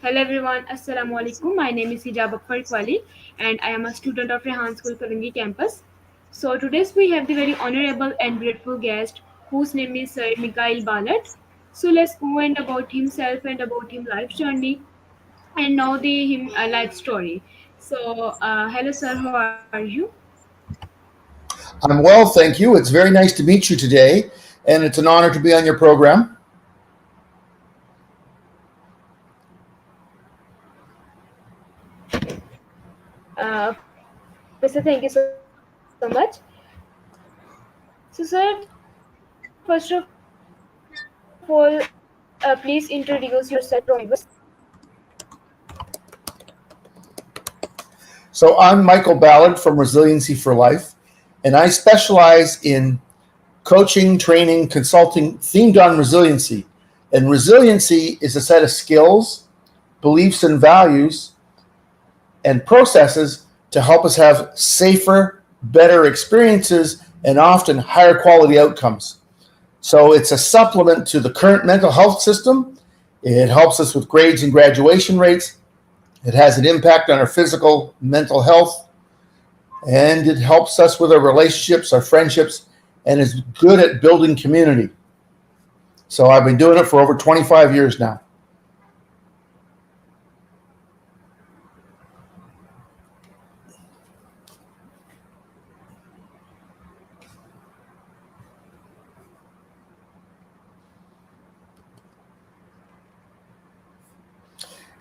Hello everyone, Assalamu alaikum. My name is Hijab Akbar Iqbali and I am a student of Rehan School Karangi campus. So today we have the very honorable and grateful guest whose name is Sir Michael Ballard. So let's go and about himself and about him life journey and know the him life story. So hello sir, how are you? I'm well, thank you. It's very nice to meet you today, and it's an honor to be on your program. Okay, sir, thank you so much. So sir, first of all, please introduce yourself to our viewers. So, I'm Michael Ballard from Resiliency for Life, and I specialize in coaching, training, consulting themed on resiliency. And resiliency is a set of skills, beliefs, and values and processes to help us have safer, better experiences and often higher quality outcomes. So it's a supplement to the current mental health system. It helps us with grades and graduation rates. It has an impact on our physical, mental health, and it helps us with our relationships, our friendships, and is good at building community. So I've been doing it for over 25 years now.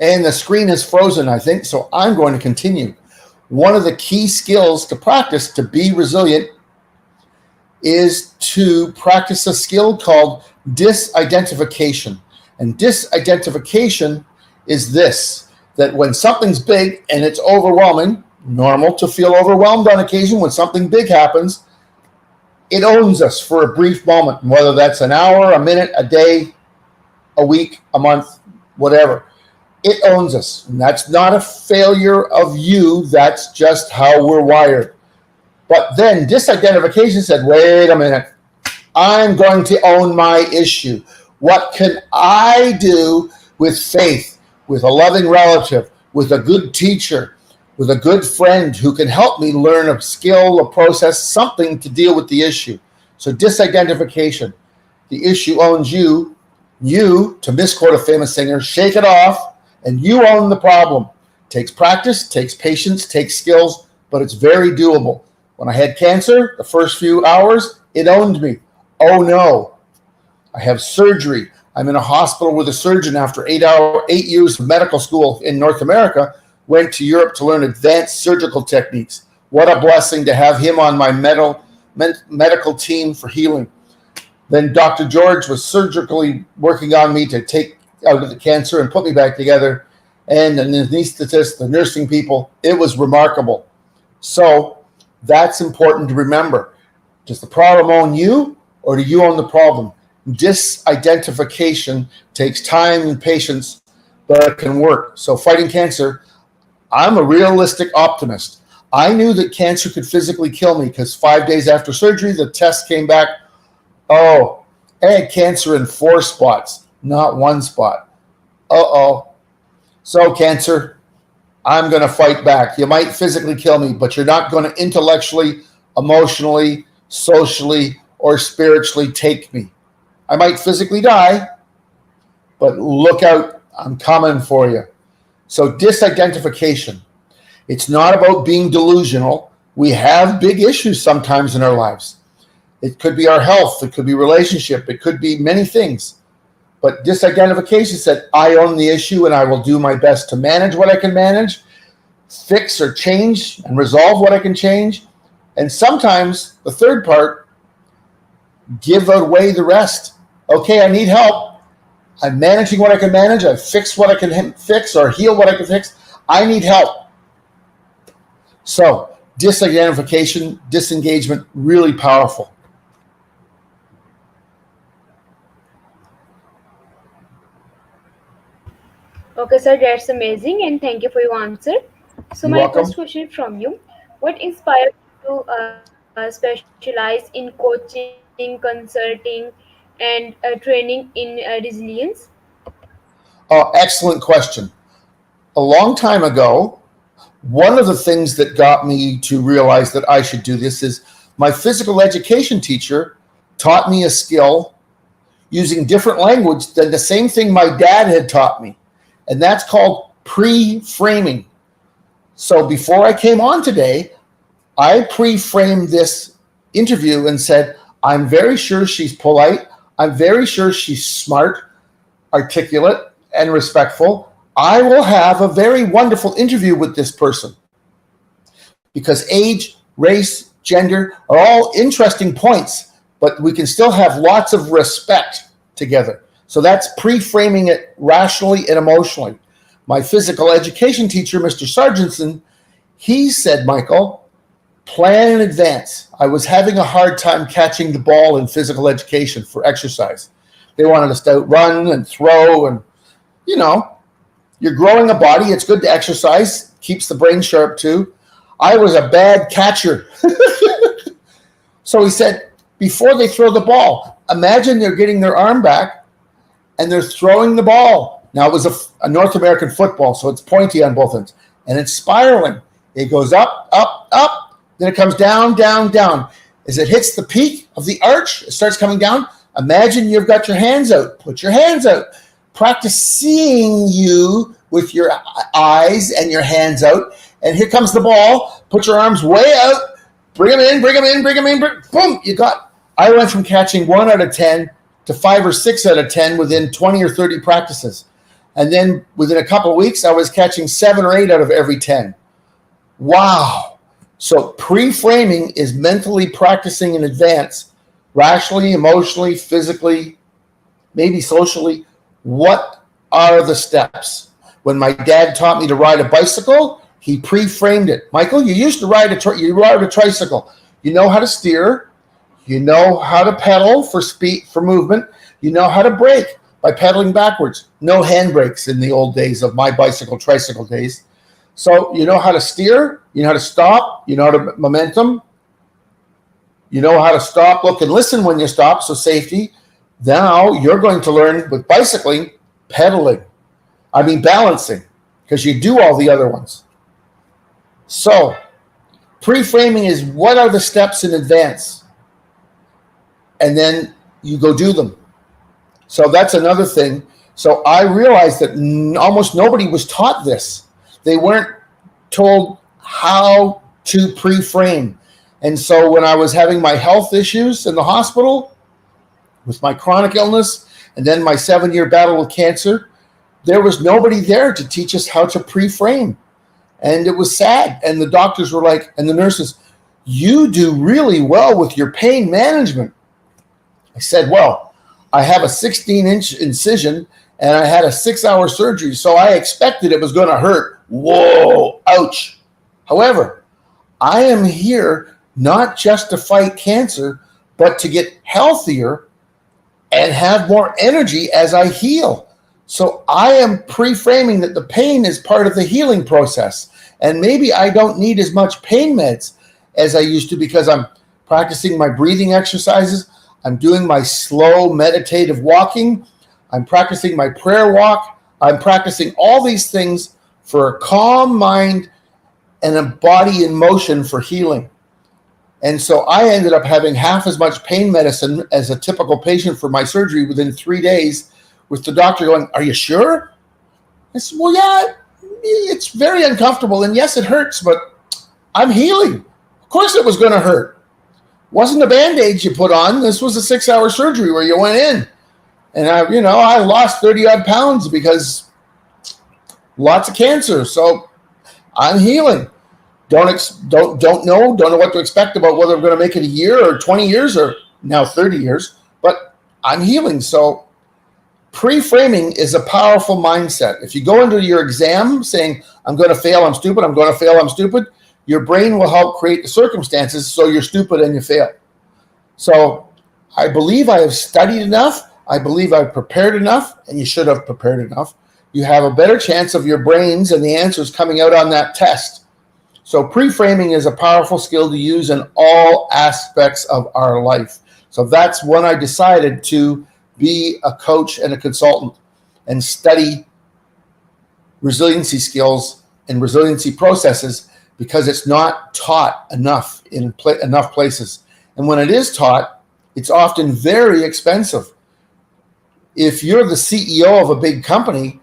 And the screen is frozen, I think, so I'm going to continue. One of the key skills to practice to be resilient is to practice a skill called disidentification. And disidentification is this, that when something's big and it's overwhelming, normal to feel overwhelmed on occasion when something big happens, it owns us for a brief moment, whether that's an hour, a minute, a day, a week, a month, whatever. It owns us. And that's not a failure of you, that's just how we're wired. But then disidentification said, wait a minute, I'm going to own my issue. What can I do with faith, with a loving relative, with a good teacher, with a good friend who can help me learn a skill, a process, something to deal with the issue? So disidentification. The issue owns you. You, to misquote a famous singer, shake it off, and you own the problem. Takes practice, takes patience, takes skills, but it's very doable. When I had cancer, the first few hours, it owned me. Oh no, I have surgery. I'm in a hospital with a surgeon after 8 years of medical school in North America, went to Europe to learn advanced surgical techniques. What a blessing to have him on my medical team for healing. Then Dr. George was surgically working on me to take out of the cancer and put me back together. And the anesthetist, the nursing people, it was remarkable. So that's important to remember. Does the problem own you, or do you own the problem? Disidentification takes time and patience, but it can work. So fighting cancer, I'm a realistic optimist. I knew that cancer could physically kill me because 5 days after surgery, the test came back, oh, I had cancer in 4 spots, not 1 spot. Uh-oh. So cancer, I'm going to fight back. You might physically kill me, but you're not going to intellectually, emotionally, socially, or spiritually take me. I might physically die, but look out, I'm coming for you. So disidentification. It's not about being delusional. We have big issues sometimes in our lives. It could be our health, it could be relationship, it could be many things. But disidentification said, I own the issue and I will do my best to manage what I can manage, fix or change and resolve what I can change. And sometimes the third part, give away the rest. Okay, I need help. I'm managing what I can manage. I fix what I can fix or heal what I can fix. I need help. So disidentification, disengagement, really powerful. Okay, sir, that's amazing and thank you for your answer. So You're my first welcome. question from you, what inspired you to specialize in coaching, consulting, and training in resilience? Oh, excellent question. a long time ago, one of the things that got me to realize that I should do this is my physical education teacher taught me a skill using different language than the same thing my dad had taught me. And that's called pre-framing. So before I came on today, I pre-framed this interview and said, I'm very sure she's polite. I'm very sure she's smart, articulate, and respectful. I will have a very wonderful interview with this person. Because age, race, gender are all interesting points, but we can still have lots of respect together. So that's pre-framing it rationally and emotionally. My physical education teacher, Mr. Sargentson, he said, Michael, plan in advance. I was having a hard time catching the ball in physical education for exercise. They wanted us to run and throw, and you're growing a body. It's good to exercise, keeps the brain sharp too. I was a bad catcher. So he said, before they throw the ball, imagine they're getting their arm back and they're throwing the ball. Now, it was a North American football, so it's pointy on both ends, and it's spiraling. It goes up, up, up, then it comes down, down, down. As it hits the peak of the arch, it starts coming down. Imagine you've got your hands out. Put your hands out. Practice seeing you with your eyes and your hands out. And here comes the ball. Put your arms way out. Bring them in, bring them in, bring them in. Boom, you got. I went from catching 1 out of 10 to 5 or 6 out of 10 within 20 or 30 practices. And then within a couple of weeks, I was catching 7 or 8 out of every 10. Wow. So pre-framing is mentally practicing in advance, rationally, emotionally, physically, maybe socially. What are the steps? When my dad taught me to ride a bicycle, he pre-framed it. Michael, you used to ride a tricycle. You know how to steer. You know how to pedal for speed, for movement. You know how to brake by pedaling backwards. No handbrakes in the old days of my tricycle days. So you know how to steer. You know how to stop. You know how to momentum. You know how to stop, look, and listen when you stop, so safety. Now you're going to learn with bicycling, balancing, because you do all the other ones. So pre-framing is what are the steps in advance? And then you go do them. So that's another thing. So I realized that almost nobody was taught this. They weren't told how to pre-frame. And so when I was having my health issues in the hospital with my chronic illness and then my 7-year battle with cancer, there was nobody there to teach us how to pre-frame. And it was sad. And the doctors were like, and the nurses, you do really well with your pain management. I said, well, I have a 16-inch incision and I had a 6-hour surgery, so I expected it was going to hurt. Whoa, ouch. However, I am here not just to fight cancer, but to get healthier and have more energy as I heal. So I am pre-framing that the pain is part of the healing process. And maybe I don't need as much pain meds as I used to because I'm practicing my breathing exercises. I'm doing my slow meditative walking. I'm practicing my prayer walk. I'm practicing all these things for a calm mind and a body in motion for healing. And so I ended up having half as much pain medicine as a typical patient for my surgery within 3 days, with the doctor going, are you sure? I said, well, yeah, it's very uncomfortable. And yes, it hurts, but I'm healing. Of course it was going to hurt. Wasn't a Band-Aid you put on. This was a 6-hour surgery where you went in. And I lost 30 odd pounds because lots of cancer. So I'm healing. Don't know what to expect about whether I'm going to make it a year or 20 years or now 30 years, but I'm healing. So pre-framing is a powerful mindset. If you go into your exam saying, I'm going to fail, I'm stupid, I'm going to fail, I'm stupid, your brain will help create the circumstances so you're stupid and you fail. So I believe I have studied enough. I believe I've prepared enough, and you should have prepared enough. You have a better chance of your brains and the answers coming out on that test. So pre-framing is a powerful skill to use in all aspects of our life. So that's when I decided to be a coach and a consultant and study resiliency skills and resiliency processes because it's not taught enough in enough places. And when it is taught, it's often very expensive. If you're the CEO of a big company,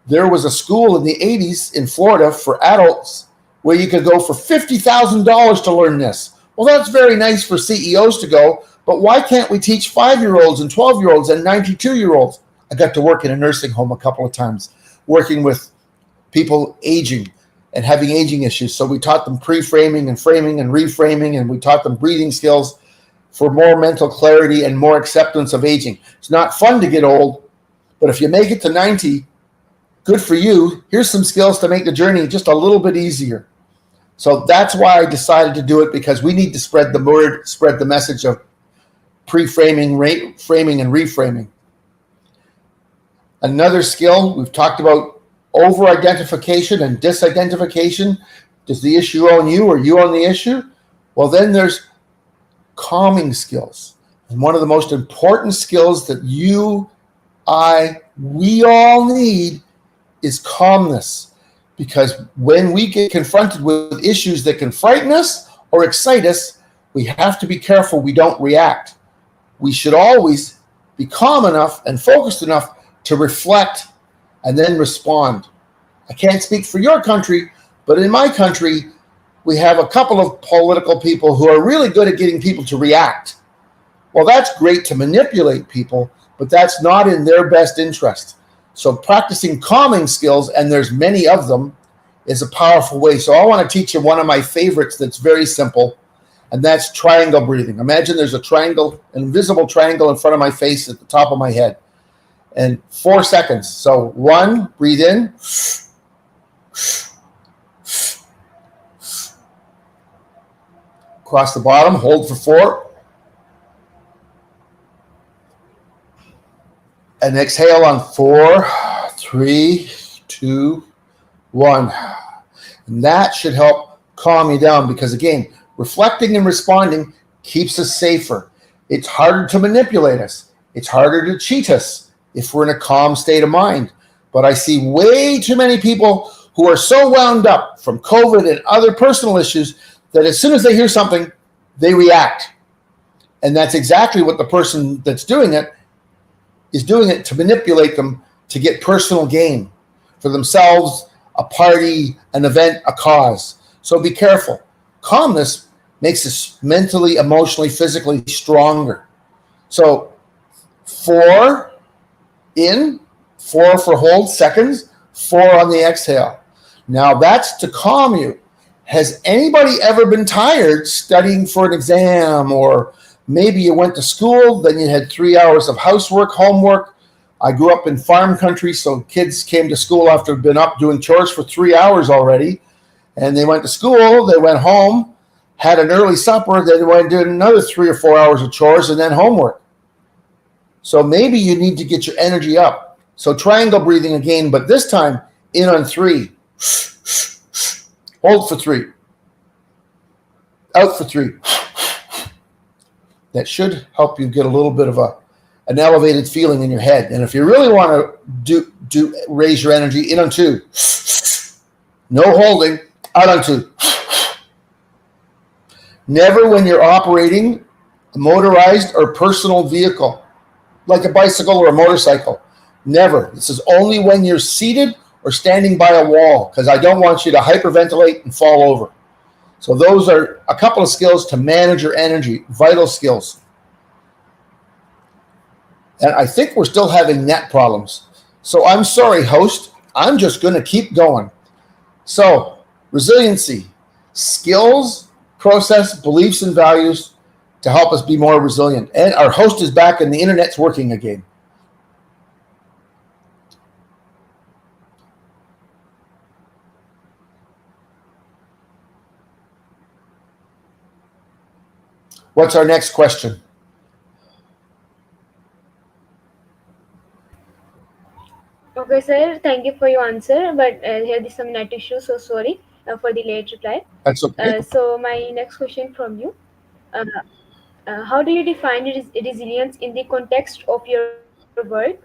there was a school in the 80s in Florida for adults where you could go for $50,000 to learn this. Well, that's very nice for CEOs to go, but why can't we teach 5-year-olds and 12-year-olds and 92-year-olds? I got to work in a nursing home a couple of times, working with people aging and having aging issues. So we taught them pre-framing and framing and reframing, and we taught them breathing skills for more mental clarity and more acceptance of aging. It's not fun to get old, but if you make it to 90, good for you. Here's some skills to make the journey just a little bit easier. So that's why I decided to do it, because we need to spread the word, spread the message of pre-framing, framing, and reframing. Another skill, we've talked about over-identification and disidentification. Does the issue own you or you own the issue? Well, then there's calming skills. And one of the most important skills that we all need is calmness. Because when we get confronted with issues that can frighten us or excite us, we have to be careful we don't react. We should always be calm enough and focused enough to reflect and then respond. I can't speak for your country, but in my country, we have a couple of political people who are really good at getting people to react. Well, that's great to manipulate people, but that's not in their best interest. So practicing calming skills, and there's many of them, is a powerful way. So I want to teach you one of my favorites that's very simple, and that's triangle breathing. Imagine there's a triangle, an invisible triangle in front of my face at the top of my head. And 4 seconds. So 1, breathe in. Across the bottom, hold for 4. And exhale on 4, 3, 2, 1. And that should help calm you down, because again, reflecting and responding keeps us safer. It's harder to manipulate us. It's harder to cheat us if we're in a calm state of mind. But I see way too many people who are so wound up from COVID and other personal issues that as soon as they hear something, they react. And that's exactly what the person that's doing it is doing it to manipulate them to get personal gain for themselves, a party, an event, a cause. So be careful. Calmness makes us mentally, emotionally, physically stronger. So 4 in, 4 for hold seconds, 4 on the exhale. Now that's to calm you. Has anybody ever been tired studying for an exam, or maybe you went to school, then you had 3 hours of housework, homework? I grew up in farm country, so kids came to school after been up doing chores for 3 hours already. And they went to school, they went home, had an early supper, then they went and did another 3 or 4 hours of chores and then homework. So maybe you need to get your energy up. So triangle breathing again, but this time in on 3. Hold for 3. Out for 3. That should help you get a little bit of an elevated feeling in your head. And if you really want to raise your energy, in on 2. No holding, out on 2. Never when you're operating a motorized or personal vehicle, like a bicycle or a motorcycle. Never. This is only when you're seated or standing by a wall, because I don't want you to hyperventilate and fall over. So those are a couple of skills to manage your energy, vital skills. And I think we're still having net problems. So I'm sorry, host. I'm just going to keep going. So resiliency, skills, process, beliefs, and values to help us be more resilient. And our host is back and the internet's working again. What's our next question? Okay, sir. Thank you for your answer. But here is some net issue. So sorry for the late reply. That's okay. So my next question from you: uh, how do you define resilience in the context of your work?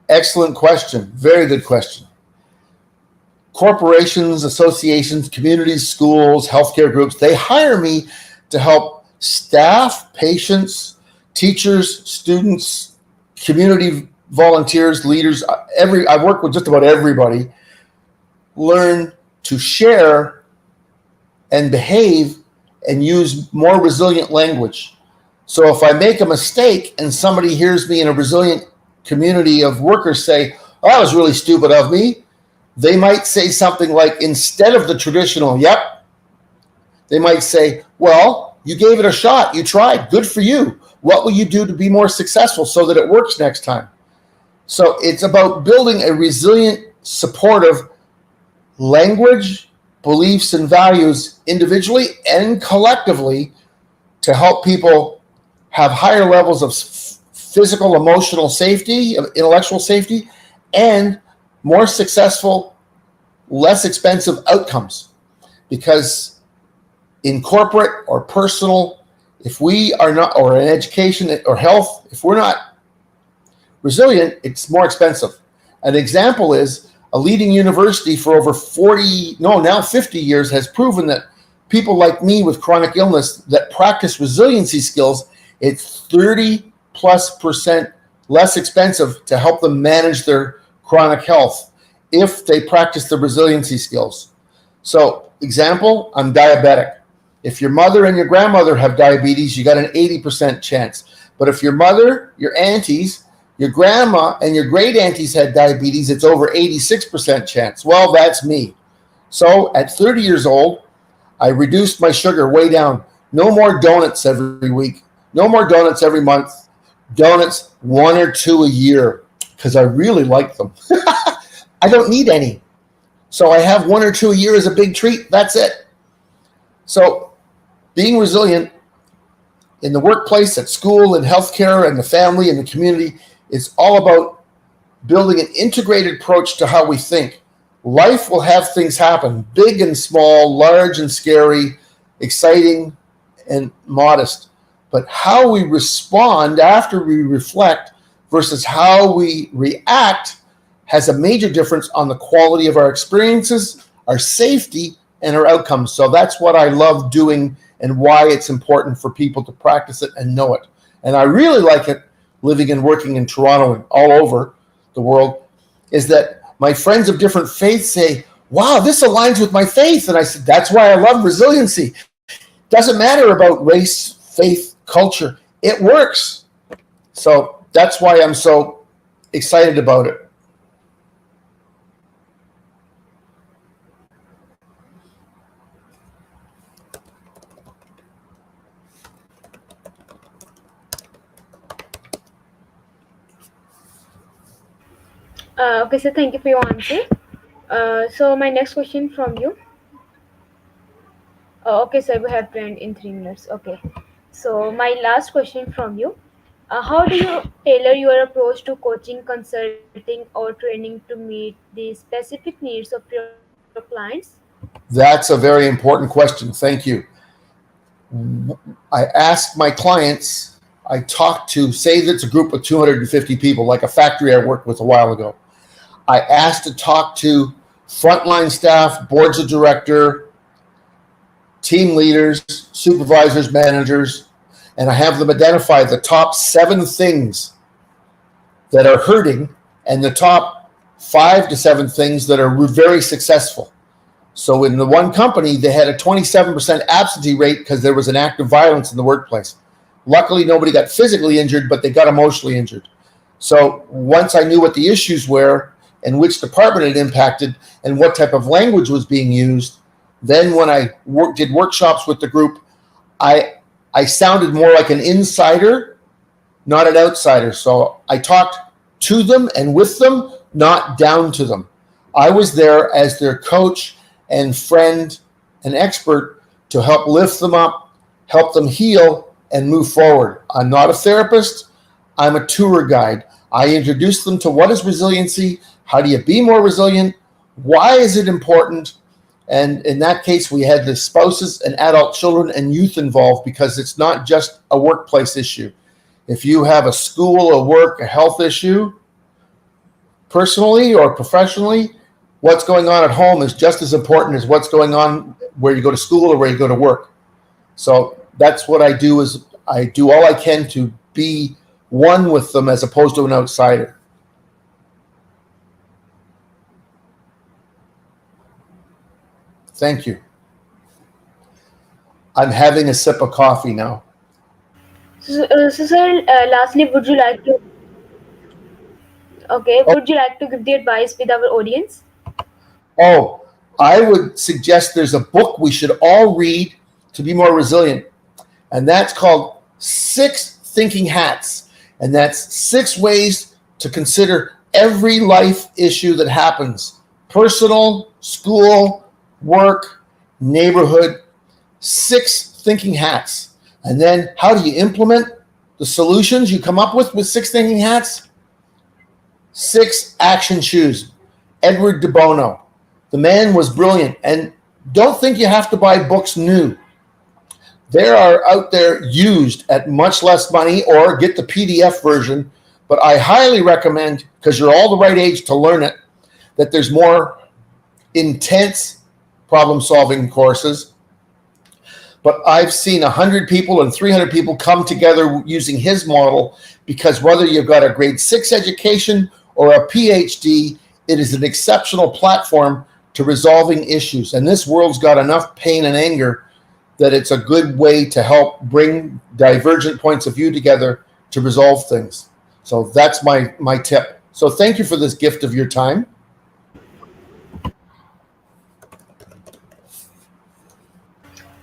Excellent question. Very good question. corporations, associations, communities, schools, healthcare groups, they hire me to help staff, patients, teachers, students, community volunteers, leaders, I work with just about everybody, learn to share and behave and use more resilient language. So if I make a mistake and somebody hears me in a resilient community of workers say, oh, that was really stupid of me, they might say something like, instead of the traditional, yep, they might say, well, you gave it a shot. You tried. Good for you. What will you do to be more successful so that it works next time? So it's about building a resilient, supportive language, beliefs, and values individually and collectively to help people have higher levels of physical, emotional safety, intellectual safety, and more successful, less expensive outcomes. Because in corporate or personal, if we are not, or in education or health, if we're not resilient, it's more expensive. An example is a leading university for over 50 years has proven that people like me with chronic illness that practice resiliency skills, it's 30+% less expensive to help them manage their chronic health if they practice the resiliency skills. So, example, I'm diabetic. If your mother and your grandmother have diabetes, you got an 80% chance. But if your mother, your aunties, your grandma, and your great aunties had diabetes, it's over 86% chance. Well, that's me. So at 30 years old, I reduced my sugar way down. No more donuts every week. No more donuts every month. Donuts 1 or 2 a year because I really like them. I don't need any. So I have 1 or 2 a year as a big treat. That's it. So being resilient in the workplace, at school, in healthcare, and the family, and the community is all about building an integrated approach to how we think. Life will have things happen, big and small, large and scary, exciting and modest. But how we respond after we reflect versus how we react has a major difference on the quality of our experiences, our safety, and our outcomes. So that's what I love doing and why it's important for people to practice it and know it. And I really like it living and working in Toronto and all over the world, is that my friends of different faiths say, wow, this aligns with my faith. And I said, that's why I love resiliency. Doesn't matter about race, faith, culture. It works. So that's why I'm so excited about it. Okay, so thank you for your answer. So my next question from you. Okay, sir, we have planned in 3 minutes. Okay. So my last question from you. How do you tailor your approach to coaching, consulting, or training to meet the specific needs of your clients? That's a very important question. Thank you. I ask my clients, I talk to, say that's a group of 250 people, like a factory I worked with a while ago. I asked to talk to frontline staff, boards of director, team leaders, supervisors, managers, and I have them identify the top 7 things that are hurting and the top 5 to 7 things that are very successful. So in the one company, they had a 27% absentee rate because there was an act of violence in the workplace. Luckily, nobody got physically injured, but they got emotionally injured. So once I knew what the issues were and which department it impacted and what type of language was being used, then when I did workshops with the group, I sounded more like an insider, not an outsider. So I talked to them and with them, not down to them. I was there as their coach and friend and expert to help lift them up, help them heal, and move forward. I'm not a therapist. I'm a tour guide. I introduce them to what is resiliency, how do you be more resilient, why is it important, and in that case, we had the spouses and adult children and youth involved because it's not just a workplace issue. If you have a school, a work, a health issue, personally or professionally, what's going on at home is just as important as what's going on where you go to school or where you go to work. So that's what I do, is I do all I can to be one with them as opposed to an outsider. Thank you. I'm having a sip of coffee now. So sir, lastly, would you like to? Okay, would you like to give the advice with our audience? Oh, I would suggest there's a book we should all read to be more resilient, and that's called 6 Thinking Hats. And that's 6 ways to consider every life issue that happens: personal, school, work, neighborhood. 6 thinking hats. And then how do you implement the solutions you come up with 6 thinking hats? 6 action shoes. Edward de Bono. The man was brilliant. And don't think you have to buy books new. There are out there used at much less money, or get the PDF version. But I highly recommend, because you're all the right age to learn it, that there's more intense problem-solving courses. But I've seen 100 people and 300 people come together using his model, because whether you've got a grade 6 education or a PhD, it is an exceptional platform to resolving issues. And this world's got enough pain and anger that it's a good way to help bring divergent points of view together to resolve things. So that's my tip. So thank you for this gift of your time.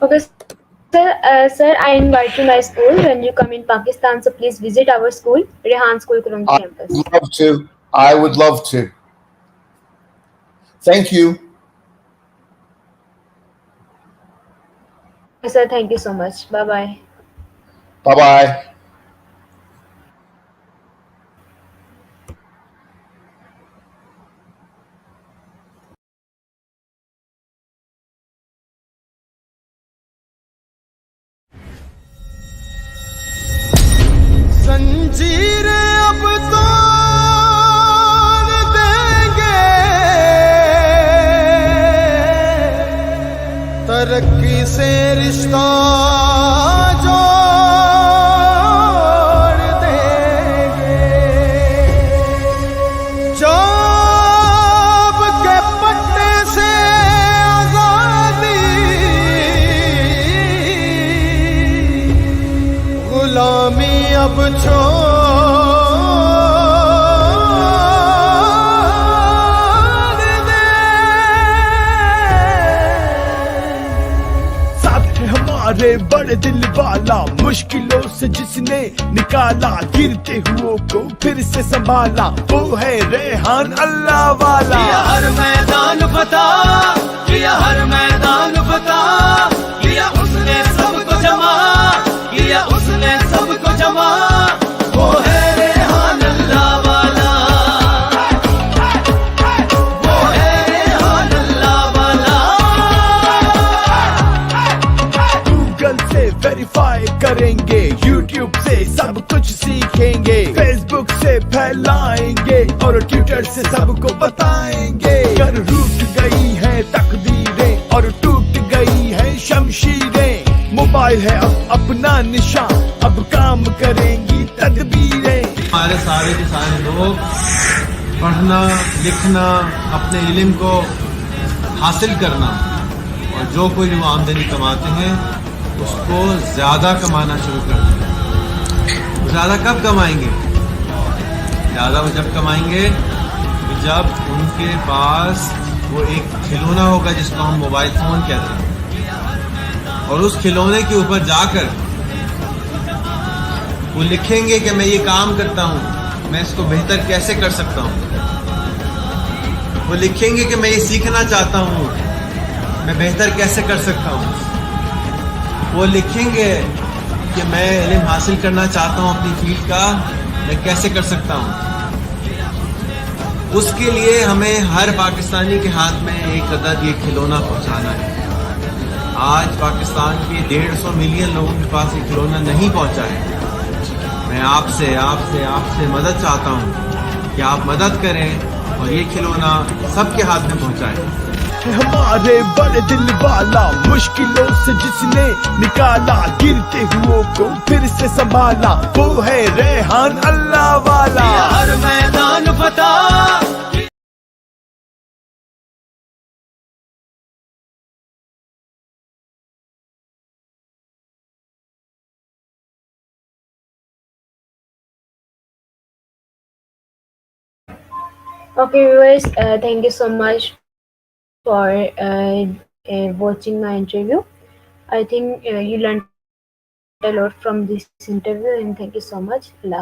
Okay, sir, I invite you to my school when you come in Pakistan. So please visit our school, Rehan School, Kurungi campus. I'd love to. I would love to. Thank you. Sir, thank you so much. Bye-bye. Bye-bye. जंजीरें अब तोड़ देंगे, तरक्की से रिश्ता जोड़ देंगे। Job के पट्टे से आजादी, गुलामी अब छोड़ दे। साथ है हमारे बड़े दिल वाला, मुश्किलों से जिसने निकाला, गिरते हुओं को फिर से संभाला, वो है रेहान अल्लाह वाला। किया हर मैदान फतह, किया हर मैदान फतह, किया उसने सबको जमा, किया उसने सबको जमा, वो है रेहान अल्लाह वाला, वो है रेहान अल्लाह वाला। गूगल से वेरीफाई करेंगे, यूट्यूब से सब कुछ सीखेंगे, फेसबुक से फैलाएंगे और ट्विटर से सबको बताएंगे। कर रूठ गई है तकदीरें और टूट गई है शमशीरें, मोबाइल है अब अपना निशान, अब काम करेंगी तदबीरें। हमारे सारे के सारे लोग पढ़ना लिखना, अपने इल्म को हासिल करना, और जो कोई जो आमदनी कमाते हैं उसको ज़्यादा कमाना शुरू कर दें। ज़्यादा कब कमाएंगे? ज़्यादा वो जब कमाएंगे कि जब उनके पास वो एक खिलौना होगा जिसको हम मोबाइल फ़ोन कहते हैं, और उस खिलौने के ऊपर जाकर वो लिखेंगे कि मैं ये काम करता हूँ, मैं इसको बेहतर कैसे कर सकता हूँ। वो लिखेंगे कि मैं ये सीखना चाहता हूँ, मैं बेहतर कैसे कर सकता हूँ। वो लिखेंगे कि मैं इल्म हासिल करना चाहता हूँ अपनी फील्ड का, मैं कैसे कर सकता हूँ। उसके लिए हमें हर पाकिस्तानी के हाथ में एक अदद ये खिलौना पहुँचाना है। आज पाकिस्तान के 150 मिलियन लोगों के पास ये खिलौना नहीं पहुँचा है। मैं आपसे मदद चाहता हूँ कि आप मदद करें और ये खिलौना सबके हाथ में पहुंचाए। हमारे बड़े दिल वाला, मुश्किलों से जिसने निकाला, गिरते हुओं को फिर से संभाला, वो है रेहान अल्लाह वाला। किया हर मैदान फतह। Okay, viewers, thank you so much for watching my interview. I think you learned a lot from this interview, and thank you so much. Allah Hafiz.